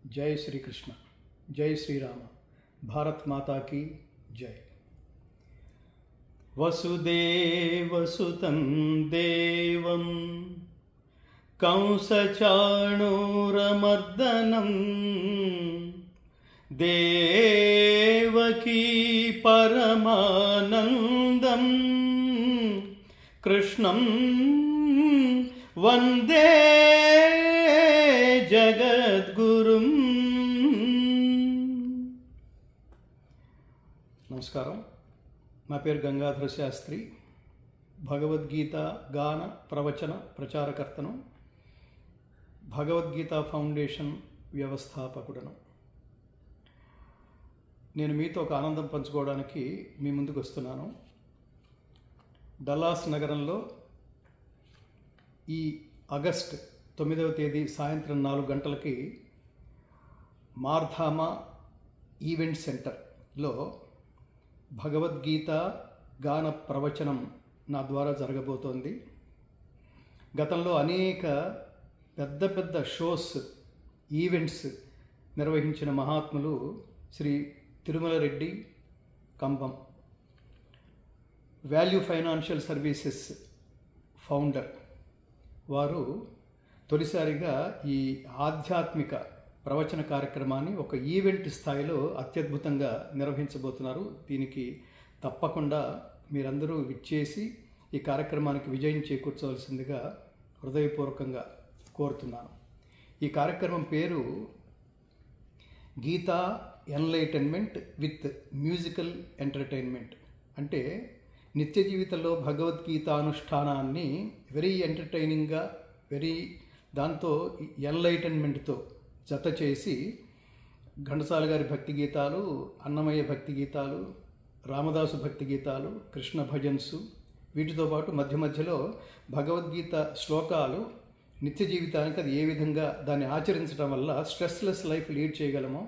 जय श्री कृष्ण, जय श्री राम, भारत माता की जय। वसुदेवसुतं देवं कंसचाणूरमर्दनं देवकी परमानन्दं कृष्णं वन्दे జగద్గురుం। నమస్కారం, నా పేరు గంగాధర శాస్త్రి, భగవద్గీత గాన ప్రవచన ప్రచారకర్తను, భగవద్గీత ఫౌండేషన్ వ్యవస్థాపకుడను. నేను మీతో ఒక ఆనందం పంచుకోవడానికి మీ ముందుకు వస్తున్నాను. డల్లాస్ నగరంలో ఈ ఆగస్ట్ 9వ తేదీ సాయంత్రం 4 గంటలకి మార్ధామా ఈవెంట్ సెంటర్లో భగవద్గీత గాన ప్రవచనం నా ద్వారా జరగబోతోంది. గతంలో అనేక పెద్ద షోస్, ఈవెంట్స్ నిర్వహించిన మహాత్ములు శ్రీ తిరుమల రెడ్డి కంబం, వాల్యూ ఫైనాన్షియల్ సర్వీసెస్ ఫౌండర్ వారు తొలిసారిగా ఈ ఆధ్యాత్మిక ప్రవచన కార్యక్రమాన్ని ఒక ఈవెంట్ స్థాయిలో అత్యద్భుతంగా నిర్వహించబోతున్నారు. దీనికి తప్పకుండా మీరందరూ విచ్చేసి ఈ కార్యక్రమానికి విజయం చేకూర్చవలసిందిగా హృదయపూర్వకంగా కోరుతున్నాను. ఈ కార్యక్రమం పేరు Gita enlightenment with musical entertainment. అంటే నిత్య జీవితంలో భగవద్గీత అనుష్ఠానాన్ని వెరీ ఎంటర్టైనింగ్గా, దాంతో ఎన్లైటన్మెంట్తో జత చేసి ఘంటసాల గారి భక్తి గీతాలు, అన్నమయ్య భక్తి గీతాలు, రామదాసు భక్తి గీతాలు, కృష్ణ భజన్సు, వీటితో పాటు మధ్యలో భగవద్గీత శ్లోకాలు నిత్య జీవితానికి అది ఏ విధంగా దాన్ని ఆచరించడం వల్ల స్ట్రెస్లెస్ లైఫ్ లీడ్ చేయగలమో,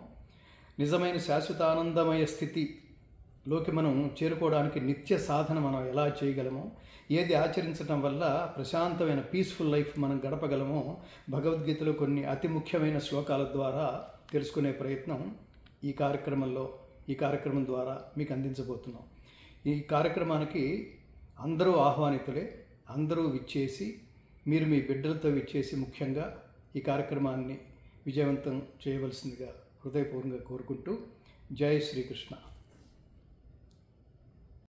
నిజమైన శాశ్వత ఆనందమయ స్థితిలోకి మనం చేరుకోవడానికి నిత్య సాధన మనం ఎలా చేయగలమో, ఏది ఆచరించడం వల్ల ప్రశాంతమైన పీస్ఫుల్ లైఫ్ మనం గడపగలమో భగవద్గీతలో కొన్ని అతి ముఖ్యమైన శ్లోకాల ద్వారా తెలుసుకునే ప్రయత్నం ఈ కార్యక్రమం ద్వారా మీకు అందించబోతున్నాం. ఈ కార్యక్రమానికి అందరూ ఆహ్వానితులే, అందరూ విచ్చేసి, మీరు మీ బిడ్డలతో విచ్చేసి ముఖ్యంగా ఈ కార్యక్రమాన్ని విజయవంతం చేయవలసిందిగా హృదయపూర్వకంగా కోరుకుంటూ, జై శ్రీకృష్ణ.